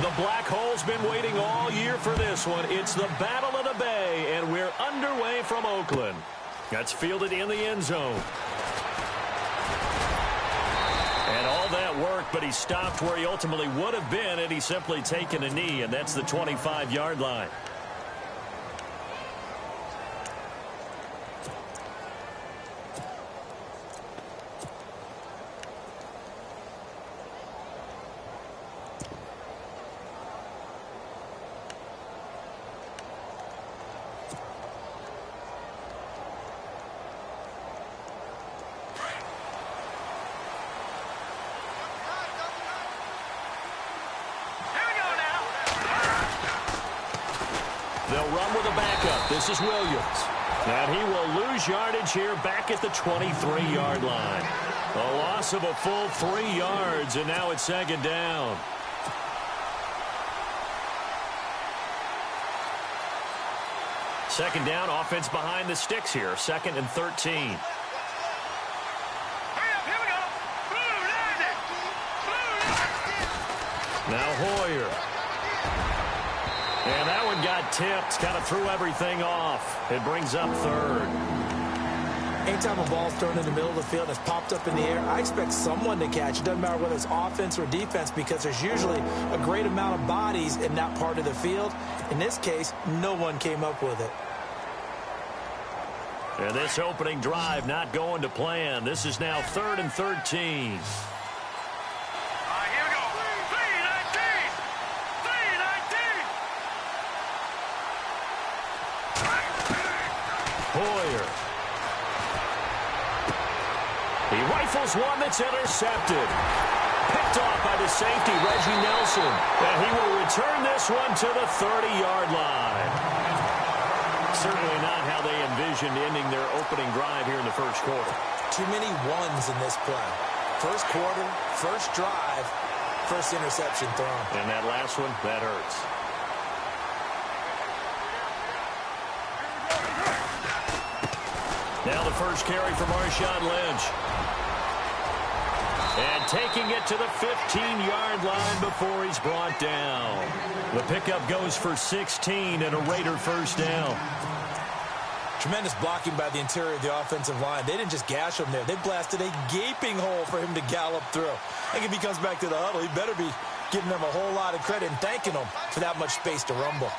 The Black Hole's been waiting all year for this one. It's the Battle of the Bay, and we're underway from Oakland. That's fielded in the end zone. And all that work, but he stopped where he ultimately would have been had he simply taken a knee, and that's the 25-yard line. They'll run with a backup. This is Williams. And he will lose yardage here back at the 23-yard line. A loss of a full 3 yards, and now it's second down. Second down, offense behind the sticks here. 2nd and 13. Now Hoyer. And that one got tipped, kind of threw everything off. It brings up 3rd. Anytime a ball's thrown in the middle of the field and it's popped up in the air, I expect someone to catch. It doesn't matter whether it's offense or defense, because there's usually a great amount of bodies in that part of the field. In this case, no one came up with it. And this opening drive not going to plan. This is now 3rd and 13. Hoyer. He rifles one that's intercepted. Picked off by the safety, Reggie Nelson. And he will return this one to the 30-yard line. Certainly not how they envisioned ending their opening drive here in the first quarter. Too many ones in this play. First quarter, first drive, first interception thrown. And that last one, that hurts. Now the first carry for Marshawn Lynch. And taking it to the 15-yard line before he's brought down. The pickup goes for 16 and a Raider first down. Tremendous blocking by the interior of the offensive line. They didn't just gash him there. They blasted a gaping hole for him to gallop through. I think if he comes back to the huddle, he better be giving them a whole lot of credit and thanking them for that much space to rumble.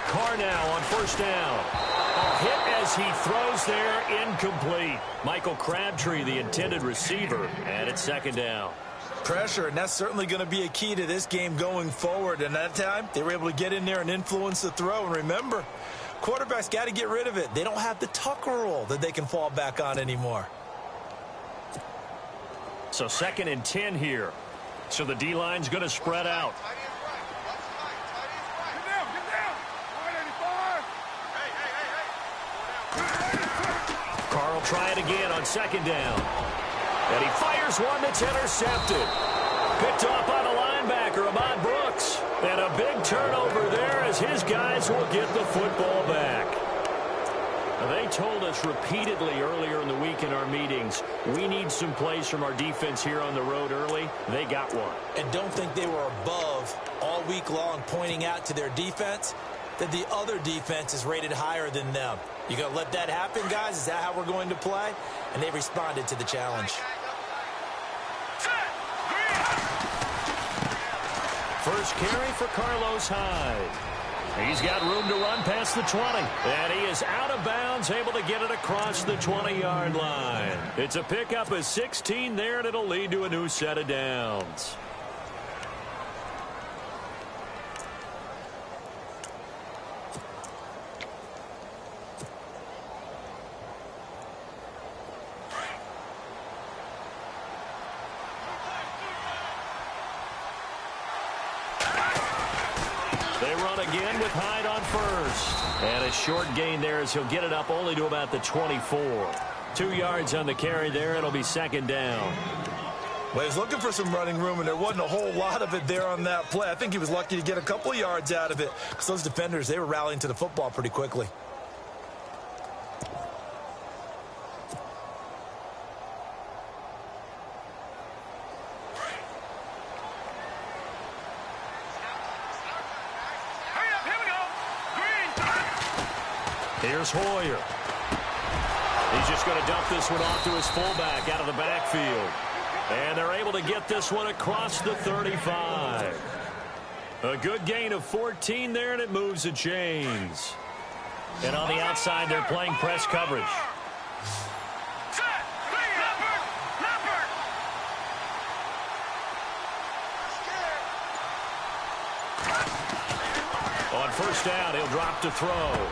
Carr now on first down. A hit as he throws there, incomplete. Michael Crabtree, the intended receiver, and it's second down. Pressure, and that's certainly going to be a key to this game going forward. And that time, they were able to get in there and influence the throw. And remember, quarterbacks got to get rid of it. They don't have the Tucker rule that they can fall back on anymore. So 2nd and 10 here. So the D-line's going to spread out. Carr will try it again on second down. And he fires one that's intercepted. Picked off by the linebacker, Ahmad Brooks. And a big turnover there as his guys will get the football back. Now, they told us repeatedly earlier in the week in our meetings, we need some plays from our defense here on the road early. They got one. And don't think they were above all week long pointing out to their defense that the other defense is rated higher than them. You going to let that happen, guys? Is that how we're going to play? And they responded to the challenge. First carry for Carlos Hyde. He's got room to run past the 20. And he is out of bounds, able to get it across the 20-yard line. It's a pickup of 16 there, and it'll lead to a new set of downs. They run again with Hyde on first. And a short gain there as he'll get it up only to about the 24. 2 yards on the carry there. It'll be second down. Well, he was looking for some running room, and there wasn't a whole lot of it there on that play. I think he was lucky to get a couple yards out of it because those defenders, they were rallying to the football pretty quickly. Here's Hoyer. He's just going to dump this one off to his fullback out of the backfield. And they're able to get this one across the 35. A good gain of 14 there, and it moves the chains. And on the outside, they're playing press coverage. On first down, he'll drop to throw.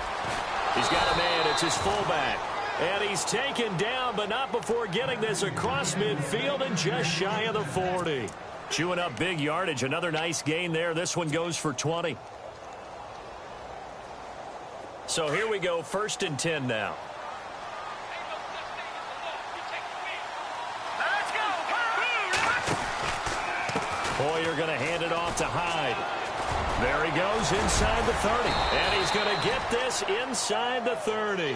He's got a man. It's his fullback. And he's taken down, but not before getting this across midfield and just shy of the 40. Chewing up big yardage. Another nice gain there. This one goes for 20. So here we go, 1st and 10 now. Hoyer going to hand it off to Hyde. There he goes inside the 30. And he's going to get this inside the 30.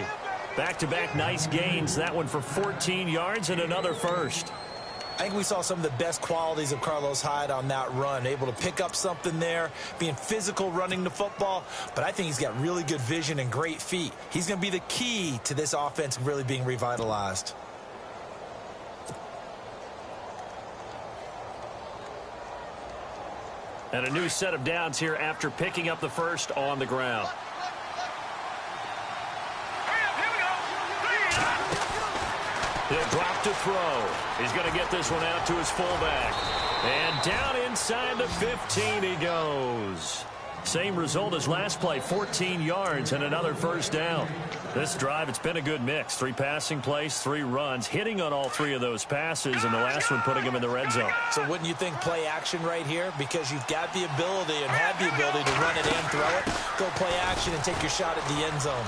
Back-to-back nice gains. That one for 14 yards and another first. I think we saw some of the best qualities of Carlos Hyde on that run. Able to pick up something there, being physical running the football. But I think he's got really good vision and great feet. He's going to be the key to this offense really being revitalized. And a new set of downs here after picking up the first on the ground. He'll drop to throw. He's going to get this one out to his fullback. And down inside the 15 he goes. Same result as last play, 14 yards and another first down. This drive, it's been a good mix. 3 passing plays, 3 runs, hitting on all 3 of those passes, and the last one putting him in the red zone. So wouldn't you think play action right here? Because you've got the ability and have the ability to run it and throw it. Go play action and take your shot at the end zone.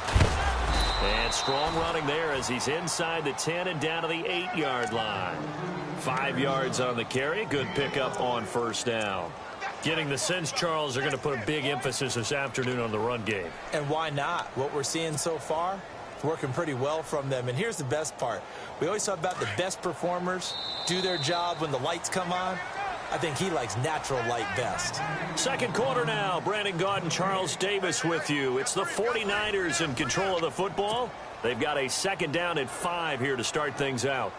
And strong running there as he's inside the 10 and down to the 8-yard line. 5 yards on the carry. Good pickup on first down. Getting the sense, Charles, they're going to put a big emphasis this afternoon on the run game. And why not? What we're seeing so far, it's working pretty well from them. And here's the best part. We always talk about the best performers do their job when the lights come on. I think he likes natural light best. Second quarter now. Brandon Gaudin, Charles Davis with you. It's the 49ers in control of the football. They've got a 2nd down and 5 here to start things out.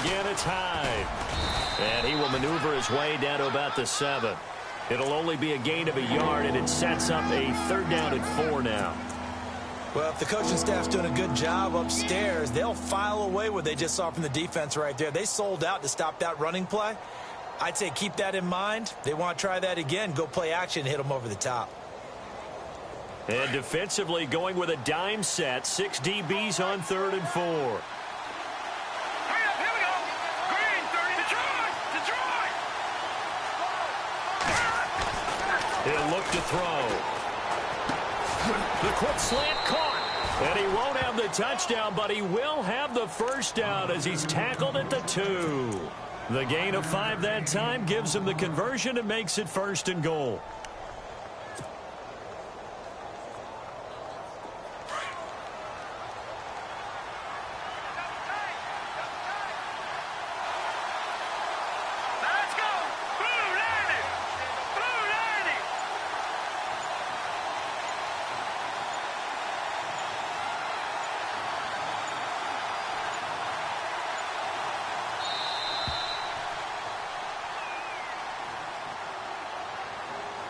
Again, it's Hyde. And he will maneuver his way down to about the 7. It'll only be a gain of a yard, and it sets up a 3rd down and 4 now. Well, if the coaching staff's doing a good job upstairs, they'll file away what they just saw from the defense right there. They sold out to stop that running play. I'd say keep that in mind. They want to try that again. Go play action and hit them over the top. And defensively going with a dime set. 6 DBs on 3rd and 4. He'll look to throw. The quick slant caught. And he won't have the touchdown, but he will have the first down as he's tackled at the 2. The gain of 5 that time gives him the conversion and makes it 1st and goal.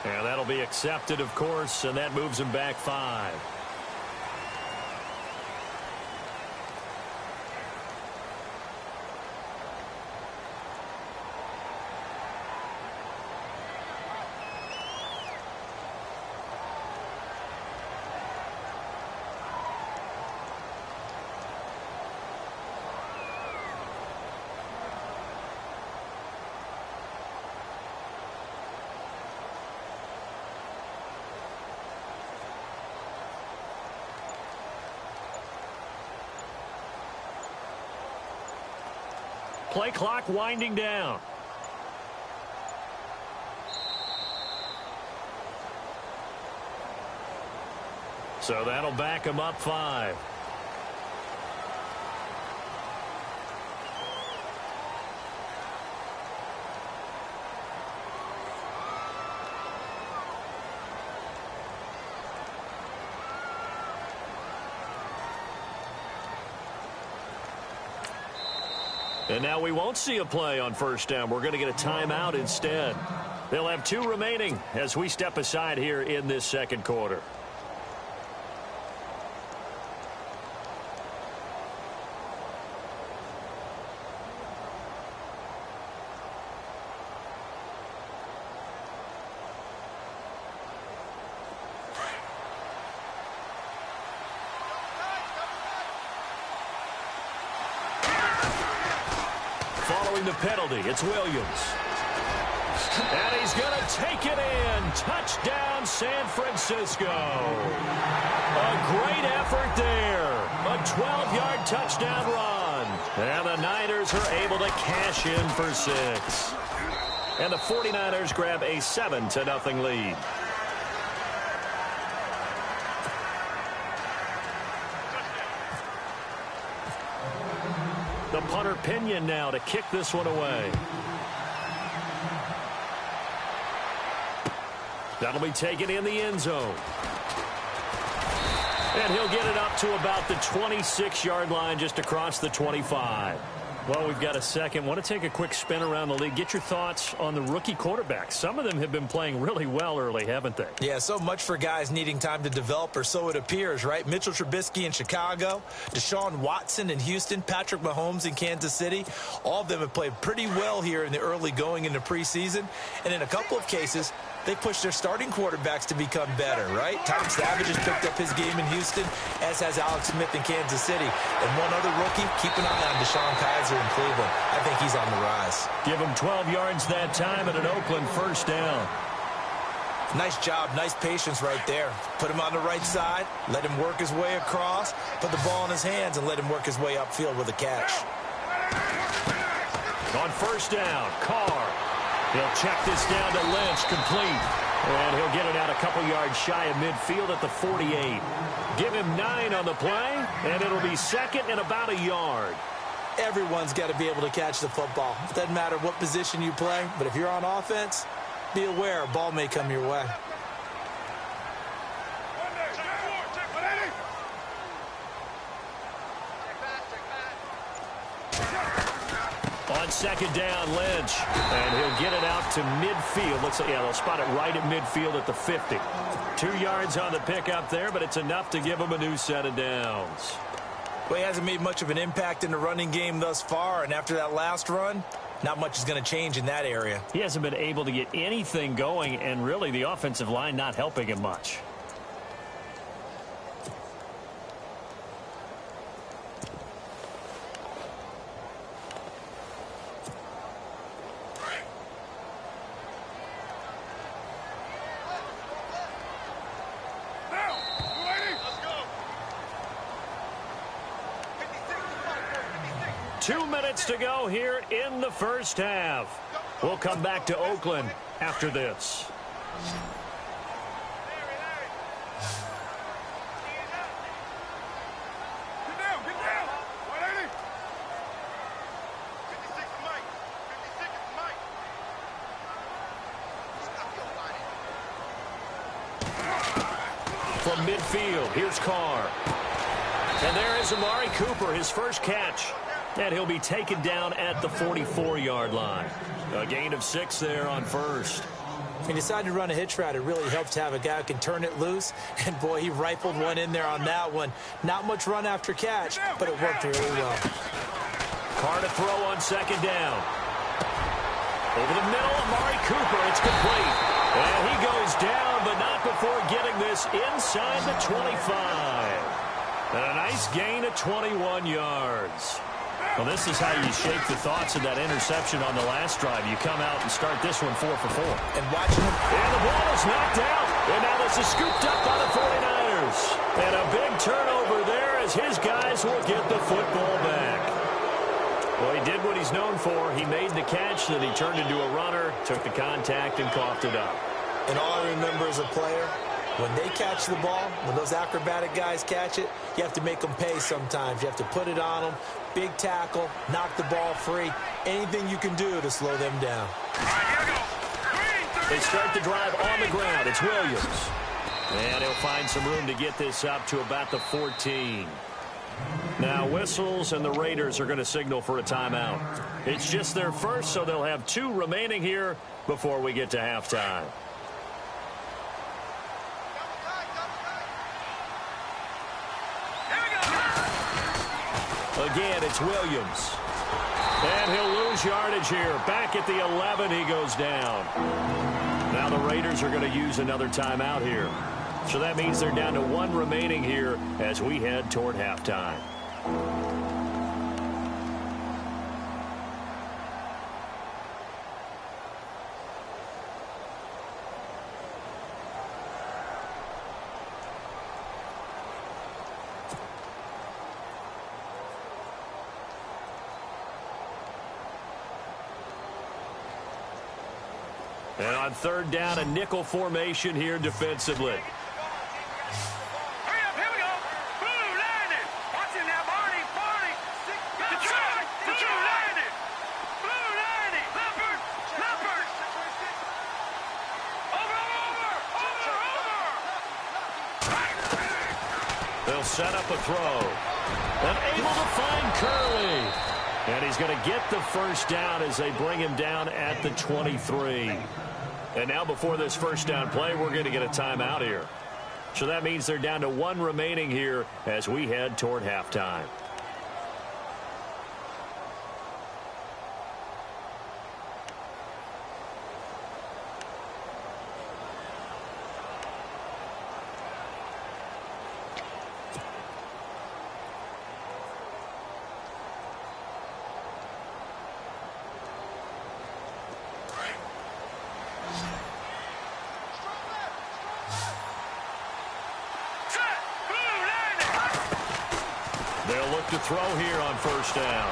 And that'll be accepted, of course, and that moves him back 5. Play clock winding down. So that'll back him up 5. And now we won't see a play on first down. We're going to get a timeout instead. They'll have 2 remaining as we step aside here in this second quarter. Following the penalty, it's Williams. And he's going to take it in. Touchdown, San Francisco. A great effort there. A 12-yard touchdown run. And the Niners are able to cash in for 6. And the 49ers grab a 7-0 lead. The punter Pinion now to kick this one away. That'll be taken in the end zone. And he'll get it up to about the 26-yard line, just across the 25. Well, we've got a second. Want to take a quick spin around the league. Get your thoughts on the rookie quarterbacks. Some of them have been playing really well early, haven't they? Yeah, so much for guys needing time to develop, or so it appears, right? Mitchell Trubisky in Chicago, Deshaun Watson in Houston, Patrick Mahomes in Kansas City. All of them have played pretty well here in the early going into preseason. And in a couple of cases, they pushed their starting quarterbacks to become better, right? Tom Savage has picked up his game in Houston, as has Alex Smith in Kansas City. And one other rookie, keep an eye on Deshaun Kaiser in Cleveland. I think he's on the rise. Give him 12 yards that time at an Oakland first down. Nice job, nice patience right there. Put him on the right side, let him work his way across, put the ball in his hands, and let him work his way upfield with a catch. On first down, Carr. He'll check this down to Lynch, complete. And he'll get it out a couple yards shy of midfield at the 48. Give him 9 on the play, and it'll be second and about a yard. Everyone's got to be able to catch the football. It doesn't matter what position you play, but if you're on offense, be aware a ball may come your way. On second down, Lynch. And he'll get it out to midfield. Looks like, yeah, they'll spot it right at midfield at the 50. 2 yards on the pickup there, but it's enough to give him a new set of downs. Well, he hasn't made much of an impact in the running game thus far, and after that last run, not much is going to change in that area. He hasn't been able to get anything going, and really the offensive line not helping him much. To go here in the first half. We'll come back to Oakland after this. From midfield, here's Carr. And there is Amari Cooper, his first catch. And he'll be taken down at the 44-yard line. A gain of 6 there on first. He decided to run a hitch route. It really helps to have a guy who can turn it loose. And, boy, he rifled one in there on that one. Not much run after catch, but it worked really well. Carr to throw on second down. Over the middle, Amari Cooper. It's complete. And he goes down, but not before getting this inside the 25. And a nice gain of 21 yards. Well, this is how you shake the thoughts of that interception on the last drive. You come out and start this one 4 for 4. And watching him. And the ball is knocked out. And now this is scooped up by the 49ers. And a big turnover there as his guys will get the football back. Well, he did what he's known for. He made the catch, then he turned into a runner, took the contact, and coughed it up. And all I remember as a player, when they catch the ball, when those acrobatic guys catch it, you have to make them pay sometimes. You have to put it on them. Big tackle, knock the ball free. Anything you can do to slow them down. They start the drive on the ground. It's Williams. And he'll find some room to get this up to about the 14. Now whistles, and the Raiders are going to signal for a timeout. It's just their first, so they'll have 2 remaining here before we get to halftime. Again, it's Williams. And he'll lose yardage here. Back at the 11, he goes down. Now the Raiders are going to use another timeout here. So that means they're down to 1 remaining here as we head toward halftime. And on 3rd down, a nickel formation here defensively. They'll set up a throw. And able to find Curley. And he's going to get the first down as they bring him down at the 23. And now before this first down play, we're going to get a timeout here. So that means they're down to 1 remaining here as we head toward halftime. They'll look to throw here on first down.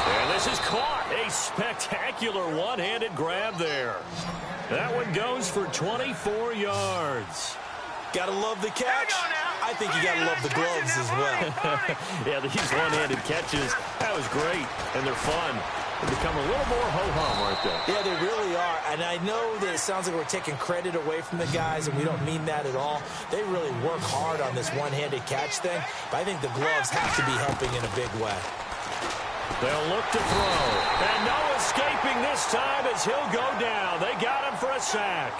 And this is caught. A spectacular one-handed grab there. That one goes for 24 yards. Gotta love the catch. I think you gotta love the gloves as well. Yeah, these one-handed catches, that was great, and they're fun. They become a little more ho-hum, aren't they? Yeah, they really are. And I know that it sounds like we're taking credit away from the guys, and we don't mean that at all. They really work hard on this one-handed catch thing, but I think the gloves have to be helping in a big way. They'll look to throw. And no escaping this time as he'll go down. They got him for a sack.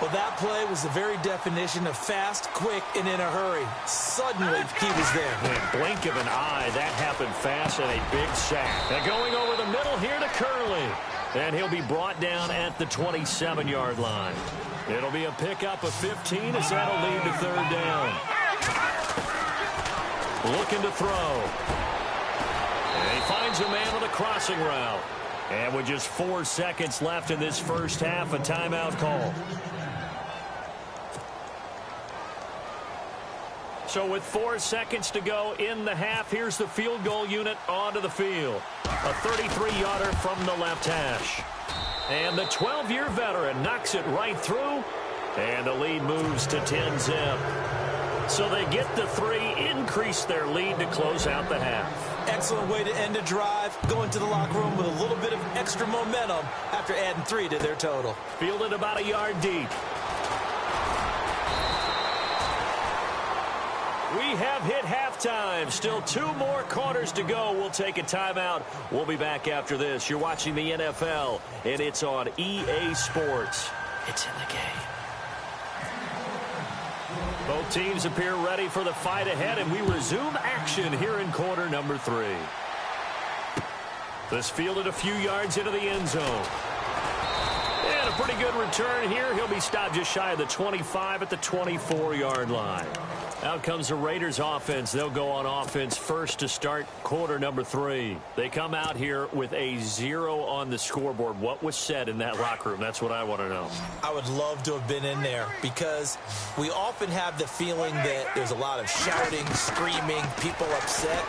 Well, that play was the very definition of fast, quick, and in a hurry. Suddenly, he was there. In a blink of an eye, that happened fast and a big sack. And going over the middle here to Curley. And he'll be brought down at the 27-yard line. It'll be a pickup of 15 as that'll lead to 3rd down. Looking to throw. And he finds a man on the crossing route. And with just 4 seconds left in this first half, a timeout call. So with 4 seconds to go in the half, here's the field goal unit onto the field. A 33-yarder from the left hash. And the 12-year veteran knocks it right through. And the lead moves to 10-zip. So they get the 3, increase their lead to close out the half. Excellent way to end a drive. Go into the locker room with a little bit of extra momentum after adding 3 to their total. Fielded about a yard deep. We have hit halftime. Still 2 more quarters to go. We'll take a timeout. We'll be back after this. You're watching the NFL, and it's on EA Sports. It's in the game. Both teams appear ready for the fight ahead, and we resume action here in quarter number 3. This fielded a few yards into the end zone. And a pretty good return here. He'll be stopped just shy of the 25 at the 24-yard line. Out comes the Raiders offense. They'll go on offense first to start quarter number 3. They come out here with a 0 on the scoreboard. What was said in that locker room? That's what I want to know. I would love to have been in there because we often have the feeling that there's a lot of shouting, screaming, people upset.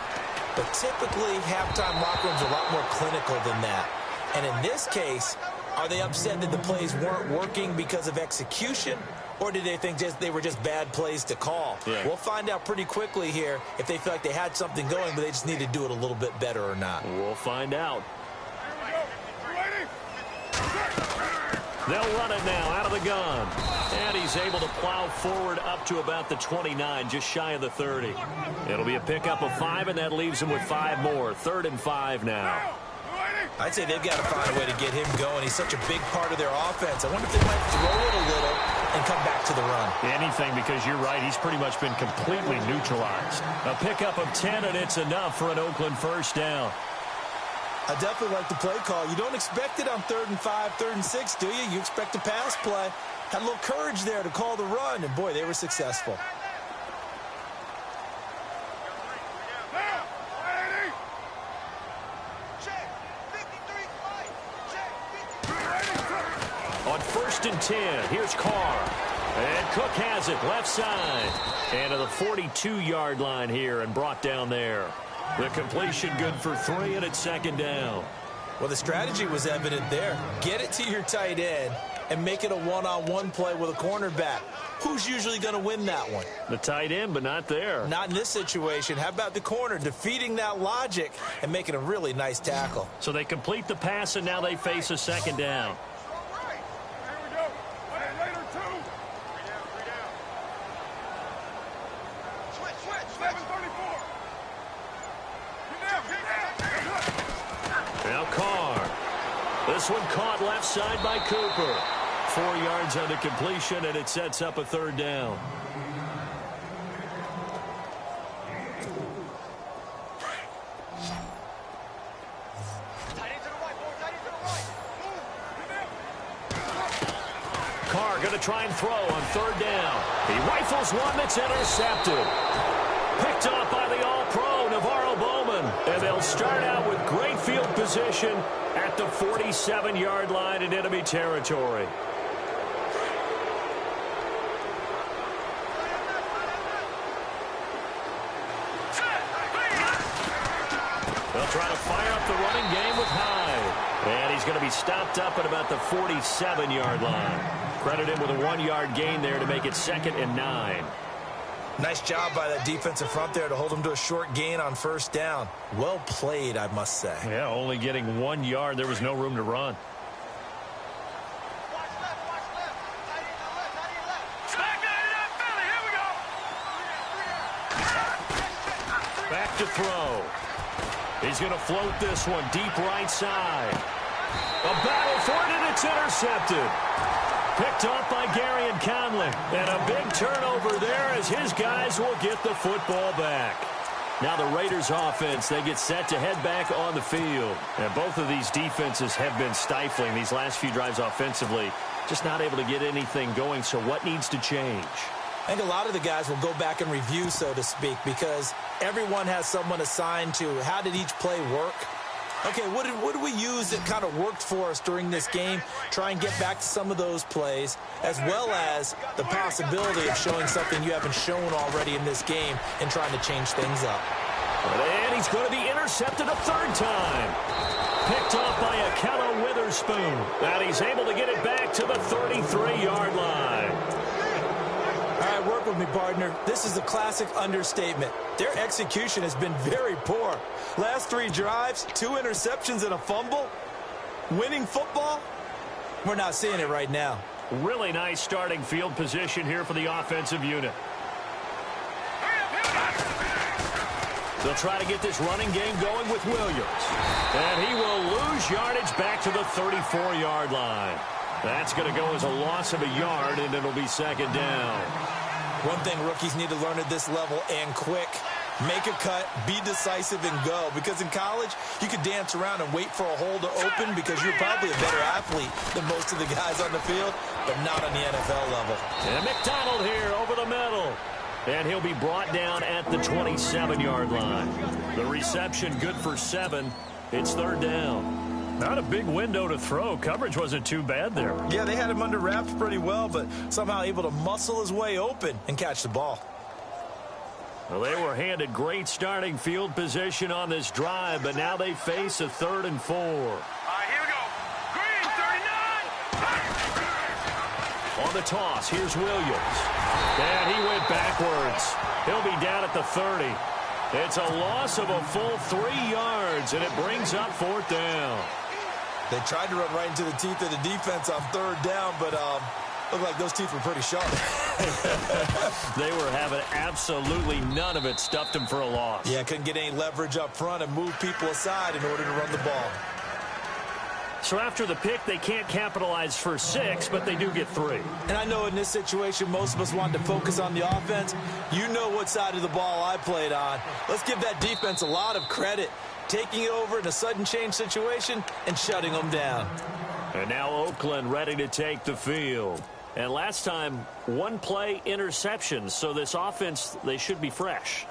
But typically, halftime locker rooms are a lot more clinical than that. And in this case, are they upset that the plays weren't working because of execution? Or did they think they were just bad plays to call? Yeah. We'll find out pretty quickly here if they feel like they had something going, but they just need to do it a little bit better or not. We'll find out. They'll run it now out of the gun. And he's able to plow forward up to about the 29, just shy of the 30. It'll be a pickup of 5, and that leaves him with 5 more. 3rd and 5 now. I'd say they've got to find a way to get him going. He's such a big part of their offense. I wonder if they might throw it a little and come back to the run. Anything, because you're right. He's pretty much been completely neutralized. A pickup of 10, and it's enough for an Oakland first down. I definitely like the play call. You don't expect it on 3rd and 5, 3rd and 6, do you? You expect a pass play. Had a little courage there to call the run, and boy, they were successful. On 1st and 10, here's Carr. And Cook has it, left side. And to the 42-yard line here and brought down there. The completion good for 3, and it's 2nd down. Well, the strategy was evident there. Get it to your tight end and make it a one-on-one play with a cornerback. Who's usually going to win that one? The tight end, but not there. Not in this situation. How about the corner defeating that logic and making a really nice tackle? So they complete the pass, and now they face a 2nd down. Now Carr. This one caught left side by Cooper. 4 yards on the completion, and it sets up a 3rd down. Carr going to try and throw on 3rd down. He rifles one that's intercepted. Picked off by the All-Pro, Navarro Bowman. And they'll start out with great field position at the 47-yard line in enemy territory. They'll try to fire up the running game with Hyde. And he's going to be stopped up at about the 47-yard line. Credit him with a 1-yard gain there to make it 2nd and 9. Nice job by that defensive front there to hold him to a short gain on 1st down. Well played, I must say. Yeah, only getting 1 yard. There was no room to run. Back to throw. He's going to float this one deep right side. A battle for it, and it's intercepted. Picked off by Gary and Conley. And a big turnover there as his guys will get the football back. Now the Raiders offense, they get set to head back on the field. And both of these defenses have been stifling these last few drives offensively. Just not able to get anything going, so what needs to change? I think a lot of the guys will go back and review, so to speak, because everyone has someone assigned to how did each play work. Okay, what did we use that kind of worked for us during this game? Try and get back to some of those plays, as well as the possibility of showing something you haven't shown already in this game and trying to change things up. And he's going to be intercepted a 3rd time. Picked off by Akello Witherspoon. And he's able to get it back to the 33-yard line. All right, work with me, partner. This is a classic understatement. Their execution has been very poor. Last 3 drives, 2 interceptions and a fumble. Winning football? We're not seeing it right now. Really nice starting field position here for the offensive unit. They'll try to get this running game going with Williams. And he will lose yardage back to the 34-yard line. That's going to go as a loss of a yard, and it'll be 2nd down. One thing rookies need to learn at this level, and quick. Make a cut, be decisive, and go. Because in college, you could dance around and wait for a hole to open because you're probably a better athlete than most of the guys on the field, but not on the NFL level. And McDonald here over the middle. And he'll be brought down at the 27-yard line. The reception good for 7. It's 3rd down. Not a big window to throw. Coverage wasn't too bad there. Yeah, they had him under wraps pretty well, but somehow able to muscle his way open and catch the ball. Well, they were handed great starting field position on this drive, but now they face a 3rd and 4. All right, here we go. Green, 39. On the toss, here's Williams. And he went backwards. He'll be down at the 30. It's a loss of a full 3 yards, and it brings up 4th down. They tried to run right into the teeth of the defense on third down, but looked like those teeth were pretty sharp. They were having absolutely none of it. Stuffed them for a loss. Yeah, couldn't get any leverage up front and move people aside in order to run the ball. So after the pick, they can't capitalize for 6, but they do get 3. And I know in this situation, most of us want to focus on the offense. You know what side of the ball I played on. Let's give that defense a lot of credit, taking it over in a sudden change situation and shutting them down. And now Oakland ready to take the field. And last time, 1 play interception. So this offense, they should be fresh.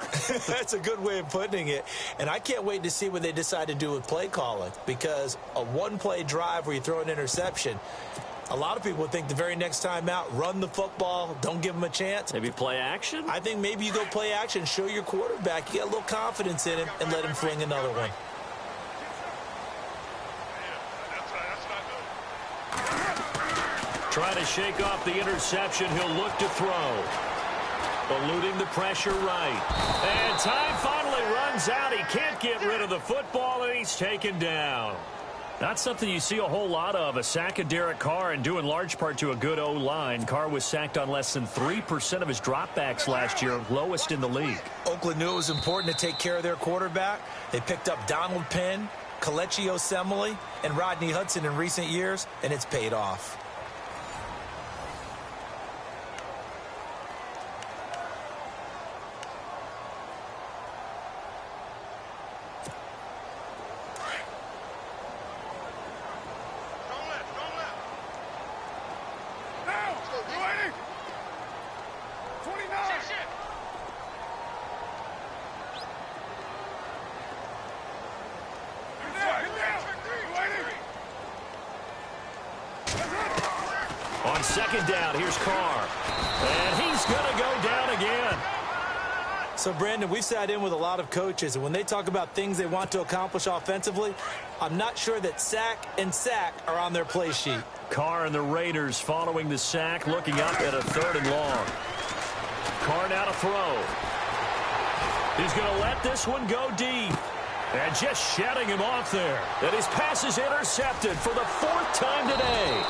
That's a good way of putting it. And I can't wait to see what they decide to do with play calling, because a 1-play drive where you throw an interception, a lot of people would think the very next time out, run the football, don't give them a chance. Maybe play action? I think maybe you go play action, show your quarterback you got a little confidence in him, and let him fling another one. Trying to shake off the interception. He'll look to throw. Eluding the pressure right. And time finally runs out. He can't get rid of the football, and he's taken down. Not something you see a whole lot of. A sack of Derek Carr, and due in large part to a good O-line. Carr was sacked on less than 3% of his dropbacks last year, lowest in the league. Oakland knew it was important to take care of their quarterback. They picked up Donald Penn, Kelechi Osemele, and Rodney Hudson in recent years, and it's paid off. On second down, here's Carr. And he's going to go down again. So, Brandon, we've sat in with a lot of coaches, and when they talk about things they want to accomplish offensively, I'm not sure that sack and sack are on their play sheet. Carr and the Raiders following the sack, looking up at a 3rd and long. Carr now to throw. He's going to let this one go deep. And just shutting him off there. And his pass is intercepted for the 4th time today.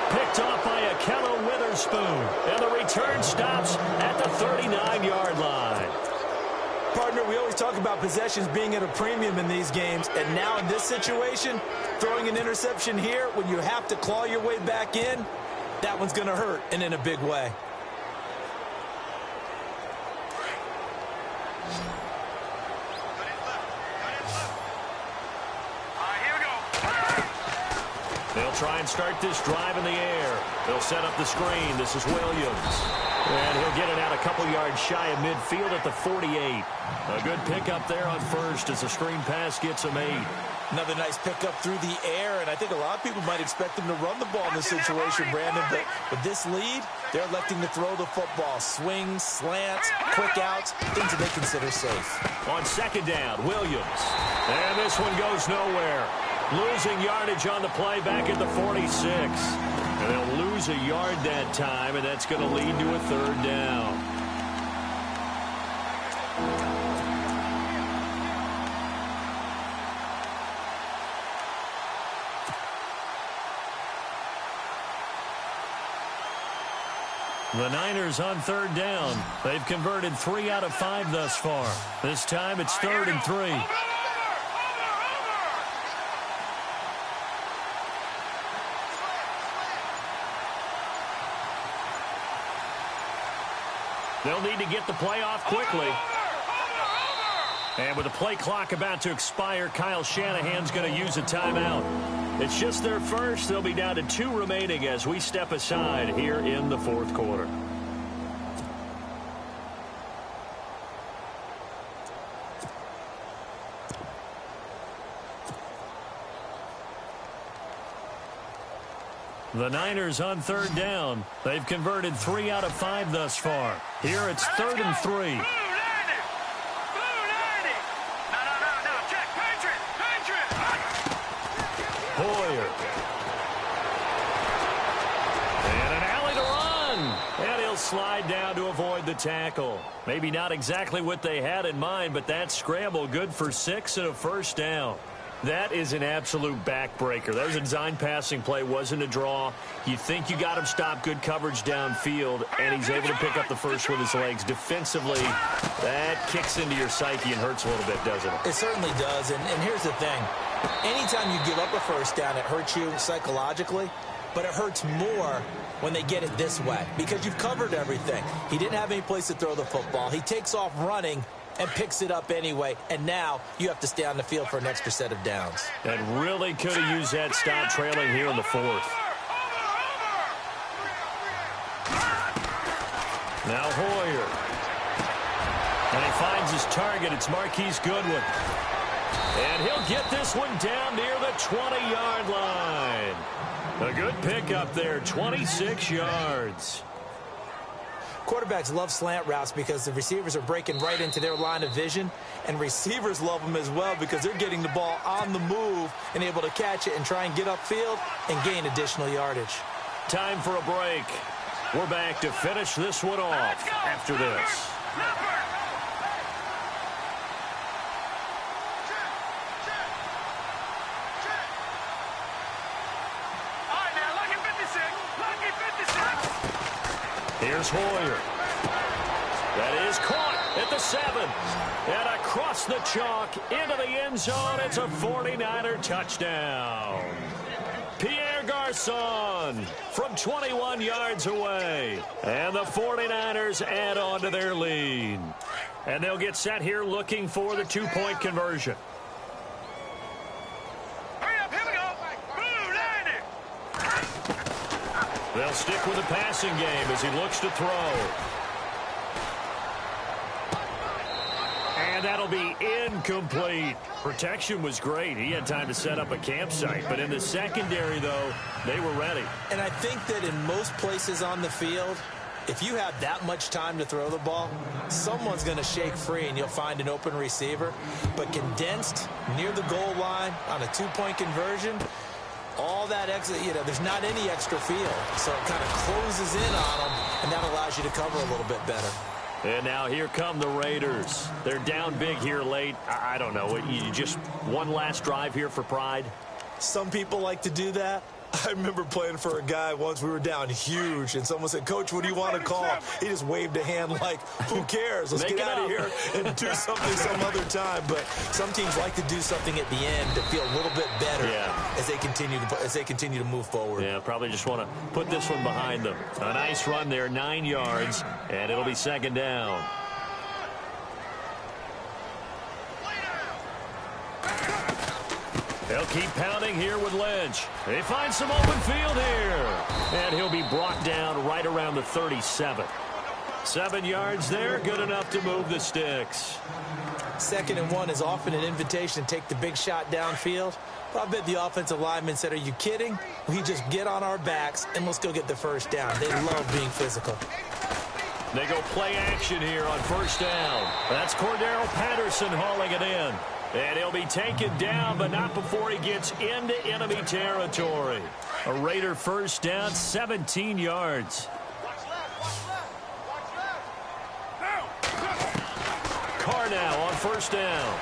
Picked off by Akello Witherspoon. And the return stops at the 39-yard line. Partner, we always talk about possessions being at a premium in these games. And now in this situation, throwing an interception here when you have to claw your way back in, that one's going to hurt, and in a big way. They'll try and start this drive in the air. They'll set up the screen. This is Williams. And he'll get it out a couple yards shy of midfield at the 48. A good pickup there on first as the screen pass gets him 8. Another nice pickup through the air, and I think a lot of people might expect them to run the ball in this situation, Brandon. But with this lead, they're electing to throw the football. Swings, slants, quick outs, things that they consider safe. On second down, Williams. And this one goes nowhere. Losing yardage on the play back at the 46. And they'll lose a yard that time, and that's going to lead to a 3rd down. The Niners on 3rd down. They've converted 3 out of 5 thus far. This time it's 3rd and 3. They'll need to get the play off quickly. And with the play clock about to expire, Kyle Shanahan's going to use a timeout. It's just their first. They'll be down to 2 remaining as we step aside here in the 4th quarter. The Niners on 3rd down. They've converted 3 out of 5 thus far. Here it's 3rd and 3. Hoyer. And an alley to run. And he'll slide down to avoid the tackle. Maybe not exactly what they had in mind, but that scramble good for 6 and a 1st down. That is an absolute backbreaker. That was a design passing play, wasn't a draw. You think you got him stopped, good coverage downfield, and he's able to pick up the first with his legs. Defensively, that kicks into your psyche and hurts a little bit, doesn't it? It certainly does, and here's the thing. Anytime you give up a first down, it hurts you psychologically, but it hurts more when they get it this way because you've covered everything. He didn't have any place to throw the football. He takes off running and picks it up anyway, and now you have to stay on the field for an extra set of downs. And really could have used that stop trailing here in the fourth. Now Hoyer. And he finds his target. It's Marquise Goodwin. And he'll get this one down near the 20-yard line. A good pickup there, 26 yards. Quarterbacks love slant routes because the receivers are breaking right into their line of vision, and receivers love them as well because they're getting the ball on the move and able to catch it and try and get upfield and gain additional yardage. Time for a break. We're back to finish this one off after this. Here's Hoyer. That is caught at the 7. And across the chalk into the end zone. It's a 49er touchdown. Pierre Garçon from 21 yards away. And the 49ers add on to their lead. And they'll get set here looking for the two-point conversion. They'll stick with the passing game as he looks to throw. And that'll be incomplete. Protection was great. He had time to set up a campsite. But in the secondary, though, they were ready. And I think that in most places on the field, if you have that much time to throw the ball, someone's going to shake free and you'll find an open receiver. But condensed near the goal line on a two-point conversion, all that extra, there's not any extra field. So it kind of closes in on them, and that allows you to cover a little bit better. And now here come the Raiders. They're down big here late. I don't know. You just one last drive here for pride? Some people like to do that. I remember playing for a guy once. We were down huge, and someone said, "Coach, what do you want to call?" He just waved a hand like, who cares? Let's get out of here and do something some other time. But some teams like to do something at the end to feel a little bit better as they continue to move forward. Yeah, probably just want to put this one behind them. A nice run there, 9 yards, and it'll be second down. They'll keep pounding here with Lynch. They find some open field here. And he'll be brought down right around the 37. 7 yards there, good enough to move the sticks. 2nd and 1 is often an invitation to take the big shot downfield. But I bet the offensive lineman said, "Are you kidding? We just get on our backs and let's go get the first down." They love being physical. They go play action here on first down. That's Cordero Patterson hauling it in. And he'll be taken down, but not before he gets into enemy territory. A Raider first down, 17 yards. Carr now on first down.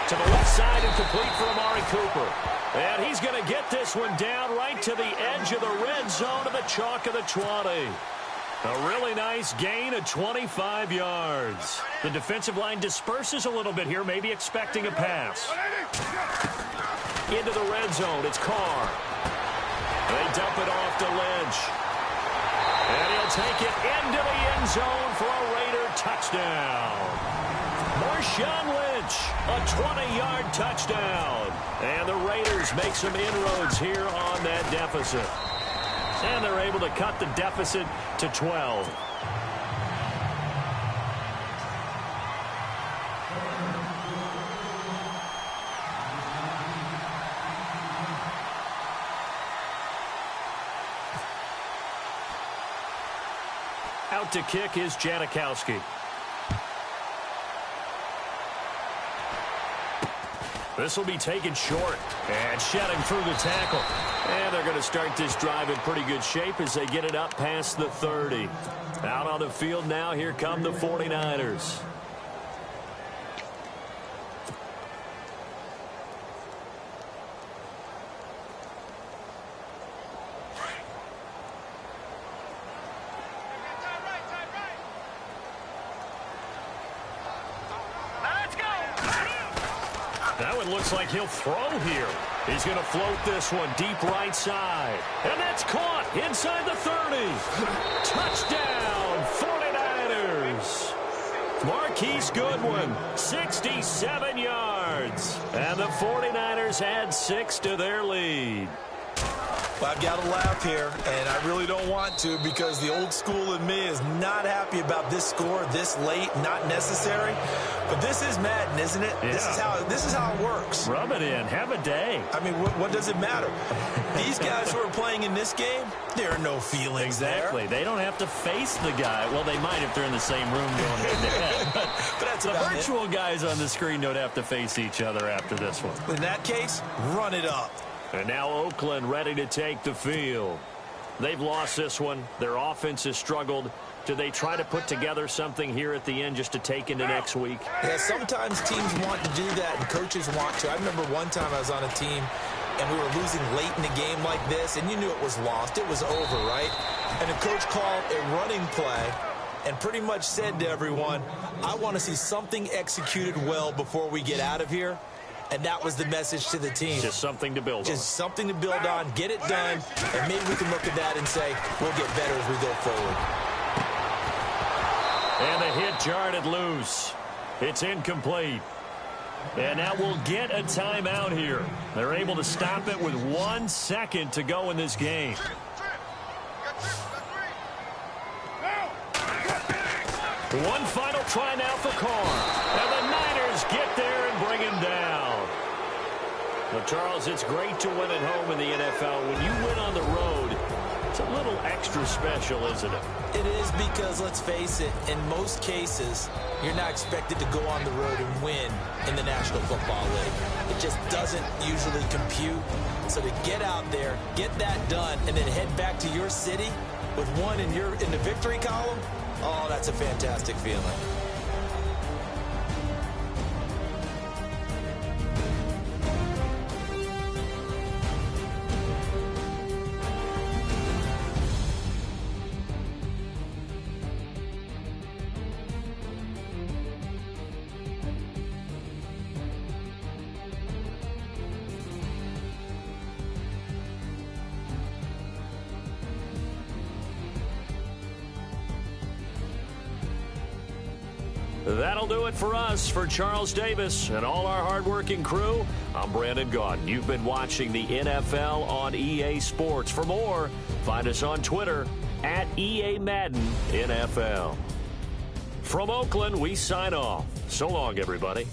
To the left side and complete for Amari Cooper. And he's going to get this one down right to the edge of the red zone to the chalk of the 20. A really nice gain of 25 yards. The defensive line disperses a little bit here, maybe expecting a pass. Into the red zone, it's Carr. They dump it off to Lynch. And he'll take it into the end zone for a Raider touchdown. Marshawn Lynch, a 20-yard touchdown. And the Raiders make some inroads here on that deficit. And they're able to cut the deficit to 12. Out to kick is Janikowski. This will be taken short and shedding through the tackle. And they're going to start this drive in pretty good shape as they get it up past the 30. Out on the field now, here come the 49ers. Now it looks like he'll throw here. He's going to float this one deep right side. And that's caught inside the 30. Touchdown, 49ers. Marquise Goodwin, 67 yards. And the 49ers add 6 to their lead. Well, I've got to laugh here, and I really don't want to because the old school in me is not happy about this score this late, not necessary. But this is Madden, isn't it? Yeah. This is how it works. Rub it in. Have a day. I mean, what does it matter? These guys who are playing in this game, there are no feelings Exactly. there. They don't have to face the guy. Well, they might if they're in the same room going head-to-head. But that's the about virtual it. guys on the screen don't have to face each other after this one. In that case, run it up. And now Oakland ready to take the field. They've lost this one. Their offense has struggled. Do they try to put together something here at the end just to take into next week? Yeah, sometimes teams want to do that and coaches want to. I remember one time I was on a team and we were losing late in a game like this, and you knew it was lost. It was over, right? And the coach called a running play and pretty much said to everyone, I want to see something executed well before we get out of here. And that was the message to the team. Just something to build on. Just something to build on, get it done, and maybe we can look at that and say, we'll get better as we go forward. And the hit jarred it loose. It's incomplete. And now we'll get a timeout here. They're able to stop it with 1 second to go in this game. One final try now for Carr. And the Niners get there and bring him down. Well, Charles, it's great to win at home in the NFL. When you win on the road, it's a little extra special, isn't it? It is because, let's face it, in most cases, you're not expected to go on the road and win in the National Football League. It just doesn't usually compute. So to get out there, get that done, and then head back to your city with one in the victory column, oh, that's a fantastic feeling. That'll do it for us. For Charles Davis and all our hardworking crew, I'm Brandon Gaudin. You've been watching the NFL on EA Sports. For more, find us on Twitter at EA Madden NFL. From Oakland, we sign off. So long, everybody.